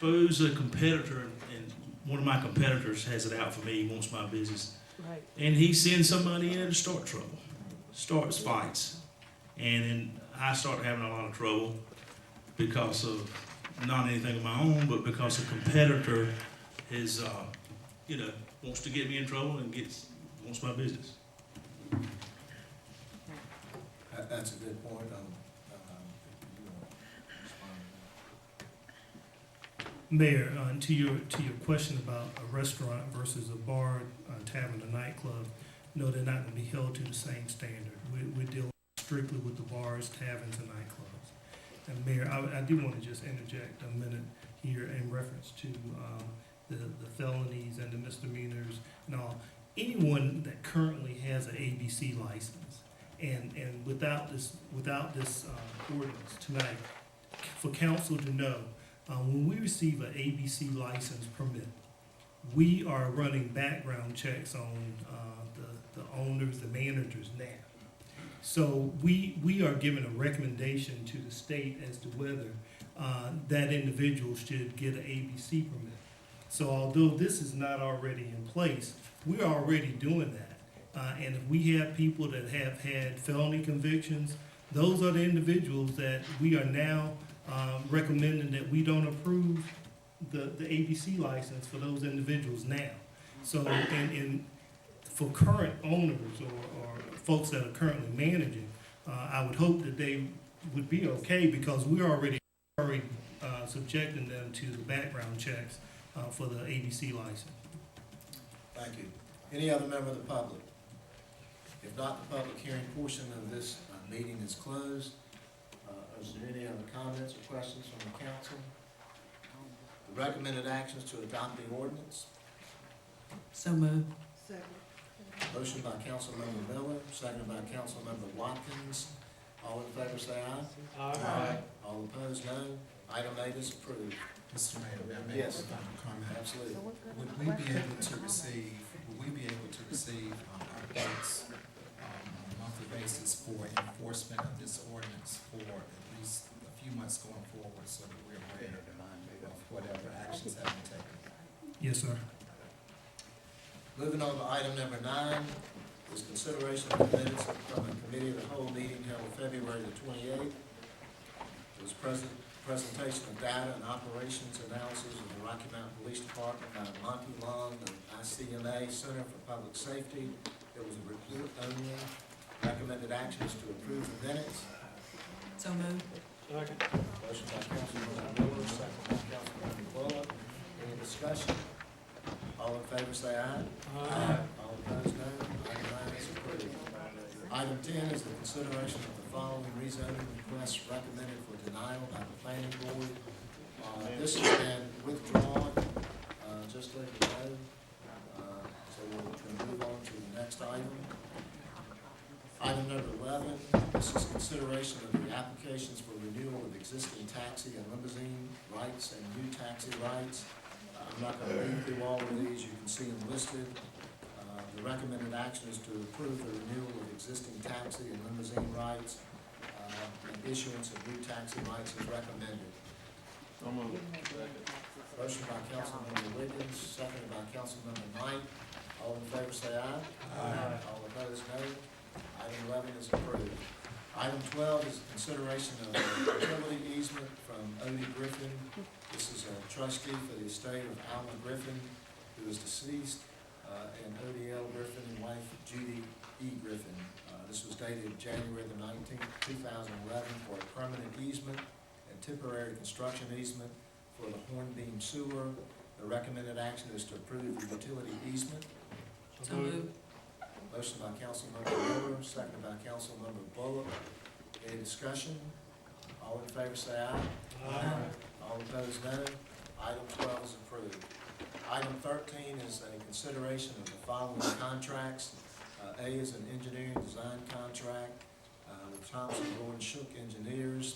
suppose a competitor, and one of my competitors has it out for me, he wants my business, Right. and he sends somebody in to start trouble, starts fights. And then I start having a lot of trouble because of not anything of my own, but because a competitor is, wants to get me in trouble and wants my business. That's a good point. You wanna respond Mayor, to your question about a restaurant versus a bar, tavern, a nightclub, no, they're not gonna be held to the same standard. We're dealing strictly with the bars, taverns, and nightclubs. And Mayor, I do wanna just interject a minute here in reference to, the felonies and the misdemeanors and all. Anyone that currently has an ABC license, and without this ordinance tonight, for council to know, when we receive an ABC license permit, we are running background checks on the owners, the managers now. So we are giving a recommendation to the state as to whether that individual should get an ABC permit. So although this is not already in place, we're already doing that. And if we have people that have had felony convictions, those are the individuals that we are now recommending that we don't approve the ABC license for those individuals now. So, for current owners or folks that are currently managing, I would hope that they would be okay because we're already subjecting them to the background checks for the ABC license. Thank you. Any other member of the public? If not, the public hearing portion of this meeting is closed. Is there any other comments or questions from the council? The recommended actions to adopt the ordinance. So moved. Motion by Councilmember Miller, seconded by Councilmember Watkins. All in favor say aye. Aye. All opposed, no. Item 8 is approved. Mr. Mayor, may I make Yes. a final comment? Absolutely. Would we be able to receive updates on a monthly basis for enforcement of this ordinance for at least a few months going forward so that we're aware of whatever actions have been taken? Yes, sir. Moving on to item number 9 is consideration of the minutes from the committee of the whole meeting held February the 28th. It was presentation of data and operations analysis of the Rocky Mountain Police Department by Monty Long, the ICMA Center for Public Safety. It was a report only. Recommended actions to approve the minutes. So moved. Motion by Councilmember Miller, second by Councilmember Bullock. Any discussion? All in favor say aye. All opposed, no. Item 9 is approved. Item 10 is the consideration of the following rezoning requests recommended for denial by the planning board. This has been withdrawn, just let you know. So we'll move on to the next item. Item number 11, this is consideration of the applications for renewal of existing taxi and limousine rights and new taxi rights. I'm not going to read through all of these, you can see them listed. The recommended action is to approve the renewal of existing taxi and limousine rights and issuance of new taxi rights is recommended. Motion by Councilmember Wiggins, seconded by Councilmember Knight. All in favor say aye. All opposed, no. Item 11 is approved. Item 12 is consideration of a utility easement from Odie Griffin. This is a trustee for the estate of Alma Griffin, who is deceased, and Odie L. Griffin and wife Judy E. Griffin. This was dated January the 19th, 2011 for a permanent easement and temporary construction easement for the Hornbeam Sewer. The recommended action is to approve the utility easement. So moved. Motion by Councilmember Miller, seconded by Councilmember Bullock. Any discussion? All in favor say aye. All opposed, no. Item 12 is approved. Item 13 is a consideration of the following contracts. A is an engineering design contract with Thompson Lord Shook Engineers.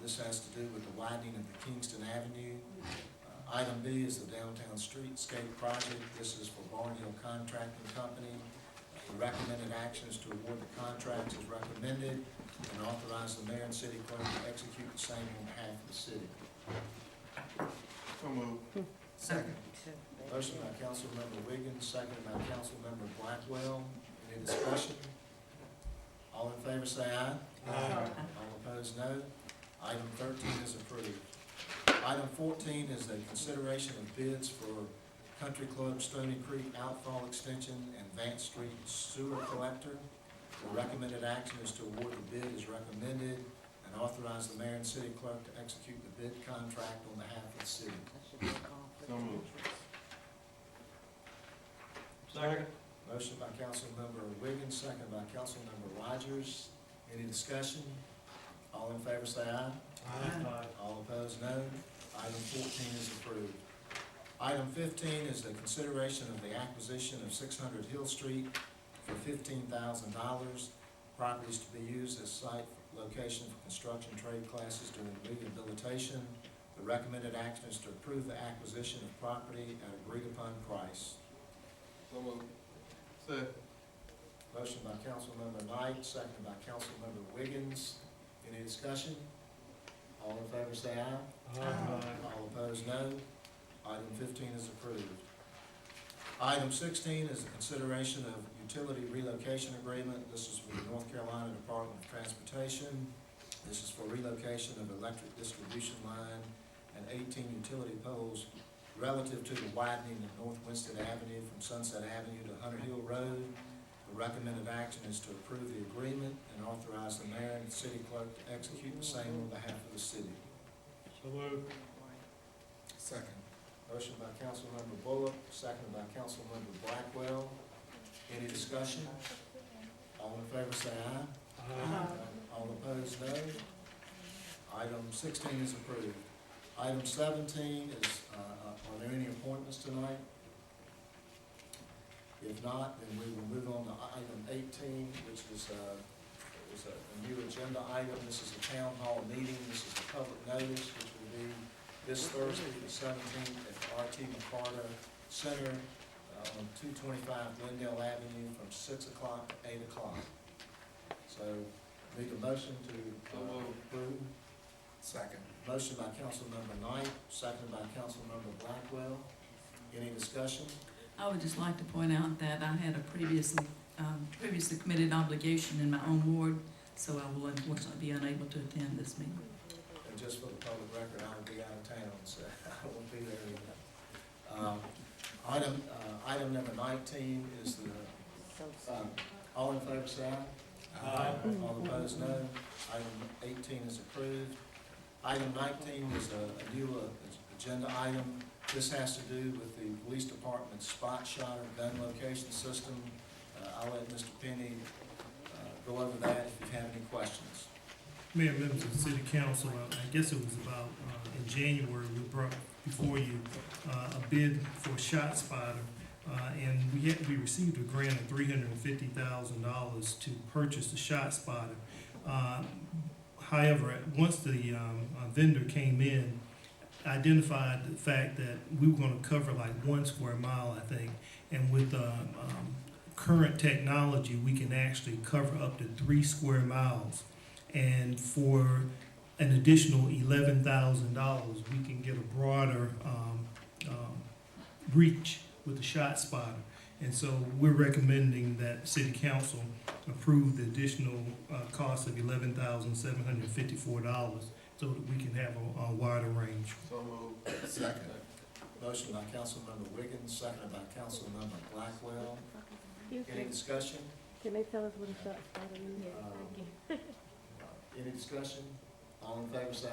This has to do with the widening of the Kingston Avenue. Item B is the Downtown Streetscape Project. This is for Barnhill Contracting Company. The recommended actions to award the contracts is recommended and authorize the mayor and city clerk to execute the same on behalf of the city. Second. Motion by Councilmember Wiggins, seconded by Councilmember Blackwell. Any discussion? All in favor say aye. All opposed, no. Item 13 is approved. Item 14 is the consideration of bids for Country Club Stony Creek Outfall Extension and Vance Street Sewer Collector. The recommended action is to award the bid as recommended and authorize the mayor and city clerk to execute the bid contract on behalf of the city. Second. Motion by Councilmember Wiggins, second by Councilmember Rogers. Any discussion? All in favor say aye. All opposed, no. Item 14 is approved. Item 15 is the consideration of the acquisition of 600 Hill Street for $15,000. Properties to be used as site location for construction trade classes during rehabilitation. The recommended action is to approve the acquisition of property at agreed-upon price. Motion by Councilmember Knight, seconded by Councilmember Wiggins. Any discussion? All in favor say aye. All opposed, no. Item 15 is approved. Item 16 is the consideration of utility relocation agreement. This is with the North Carolina Department of Transportation. This is for relocation of electric distribution line and 18 utility poles relative to the widening of North Winston Avenue from Sunset Avenue to Hunter Hill Road. The recommended action is to approve the agreement and authorize the mayor and city clerk to execute the same on behalf of the city. Second. Motion by Councilmember Bullock, seconded by Councilmember Blackwell. Any discussion? All in favor say aye. All opposed, no. Item 16 is approved. Item 17 is, are there any appointments tonight? If not, then we will move on to item 18, which is a new agenda item. This is a town hall meeting. This is a public notice, which will be this Thursday, the 17th, at the R.T. McCarter Center on 225 Glendale Avenue from 6 o'clock to 8 o'clock. So, need a motion to approve. Second. Motion by Councilmember Knight, seconded by Councilmember Blackwell. Any discussion? I would just like to point out that I had a previously committed obligation in my own ward, so I will unfortunately be unable to attend this meeting. And just for the public record, I will be out of town, so I won't be there either. Item number 19 is the, all in favor say aye. All opposed, no. Item 18 is approved. Item 19 is a new agenda item. This has to do with the police department's spot shot or gun location system. I'll let Mr. Penny go over that if you have any questions. Mayor, members of the city council, I guess it was about, in January, we brought before you a bid for ShotSpotter, and we received a grant of $350,000 to purchase the ShotSpotter. However, once the vendor came in, identified the fact that we were going to cover like 1 square mile, I think, and with current technology, we can actually cover up to 3 square miles. And for an additional $11,000, we can get a broader reach with the ShotSpotter. And so we're recommending that City Council approve the additional cost of $11,754 so that we can have a wider range. Second. Motion by Councilmember Wiggins, seconded by Councilmember Blackwell. Any discussion? Can they tell us what a shot spotter is? Any discussion? All in favor say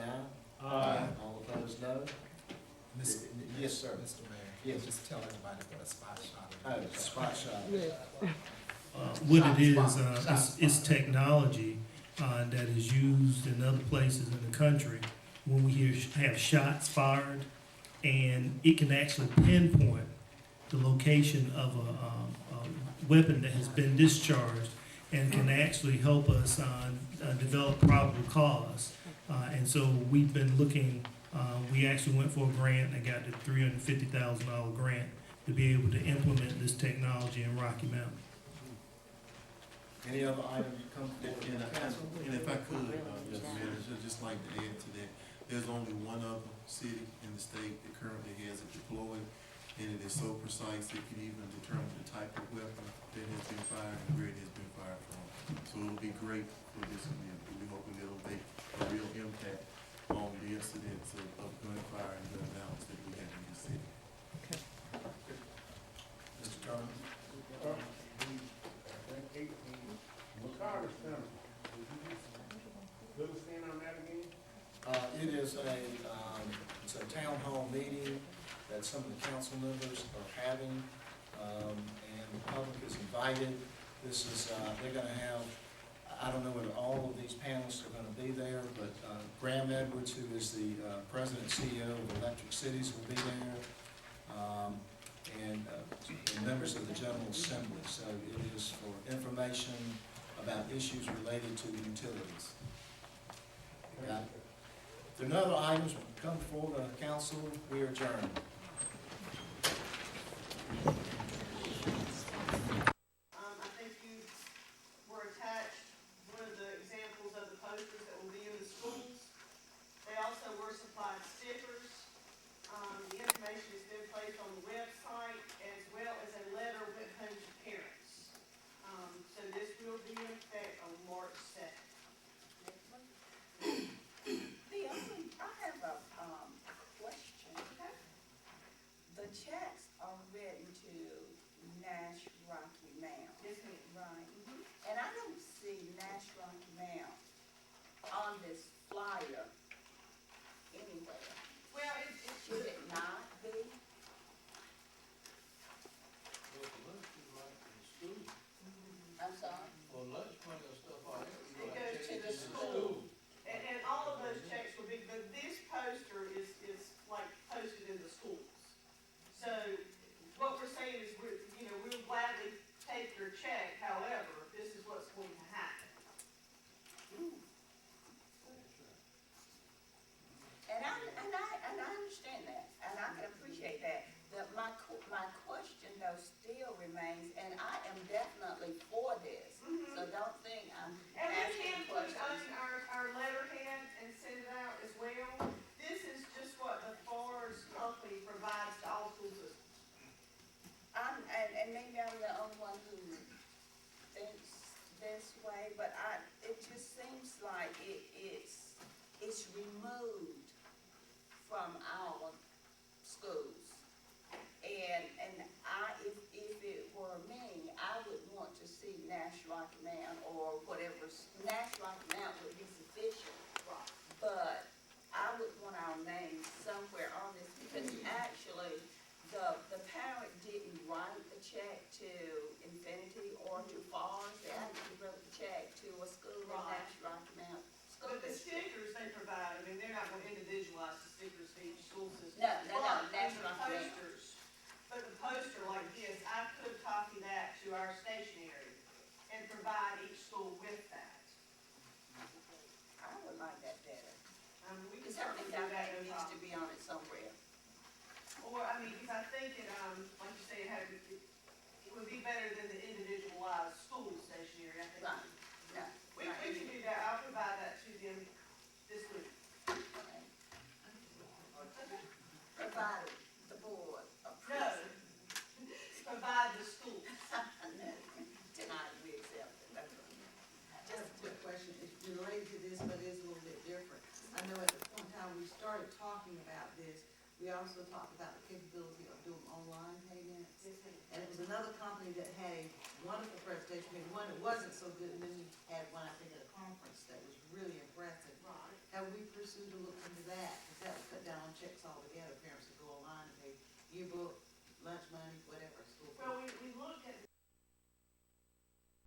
aye. All opposed, no. Yes, sir. Mr. Mayor. Yes. Just tell everybody what a spot shot Oh, is. spot shot. Yes. What it is, it's technology that is used in other places in the country when we have shots fired, and it can actually pinpoint the location of a weapon that has been discharged and can actually help us develop probable cause. And so we've been looking, we actually went for a grant and got the $350,000 grant to be able to implement this technology in Rocky Mountain. Any other items come before the council? And if I could, Mr. Mayor, I'd just like to add to that. There's only one other city in the state that currently has it deployed, and it is so precise it can even determine the type of weapon that has been fired and where it has been fired from. So it'll be great for this community. We hope it'll make a real impact on the incidents of gunfire and gun violence that we have in this city. Mr. Turner? It is it's a town hall meeting that some of the council members are having, and the public is invited. This is, they're gonna have, I don't know whether all of these panelists are gonna be there, but Graham Edwards, who is the president and CEO of Electric Cities, will be there, and members of the General Assembly. So it is for information about issues related to the utilities. Got it? If there are no other items come before the council, we are adjourned. I think you were attached one of the examples of the posters that will be in the schools. They also were supplied stickers. The information has been placed on the website as well as a letter went home to parents. So this will be in effect on March 2nd. I have a question. Okay. The checks are written to Nash Rocky Mount. Yes, ma'am. Right. And I don't see Nash Rocky Mount on this flyer anywhere. Well, Should it not be? I'm sorry? it goes to the school. And all of those checks will be, but this poster is like posted in the schools. So what we're saying is we'll gladly take your check, however, this is what's going to happen. And I understand that, and I can appreciate that. My question though still remains, and I am definitely for this. So don't think I'm And we asking can put questions. on our letterhead and send it out as well. This is just what the FARS company provides to all school systems. And maybe I'm the only one who thinks this way, but it just seems like it's removed from our schools. And if it were me, I would want to see Nash Rocky Mount or whatever, Nash Rocky Mount would be sufficient. But I would want our names somewhere on this, because actually, the parent didn't write the check to Infinity or to FARS. They actually wrote the check to a school in Right. Nash Rocky Mount School But the District. stickers they provide, they're not going to individualize the stickers for each school system. No, But Nash the Rocky Mount. posters, but the poster like this, I could copy that to our stationery and provide each school with that. I would like that better. We can Because I certainly think do our that, name no needs to problem. be on it somewhere. Or, because I think it, like you say, it would be better than the individualized school stationery, I think. Right. No. We right. can do that, I'll provide that to them this week. Okay. Provided the board No, approves it. provide the schools. No. Tonight we accept it. That's all. Just a quick question, it's related to this, but it is a little bit different. I know at the point in time we started talking about this, we also talked about the capability of doing online payments. And it was another company that had a wonderful presentation, maybe one that wasn't so good, and then we had one, I think, at a conference that was really impressive. Right. Have we pursued to look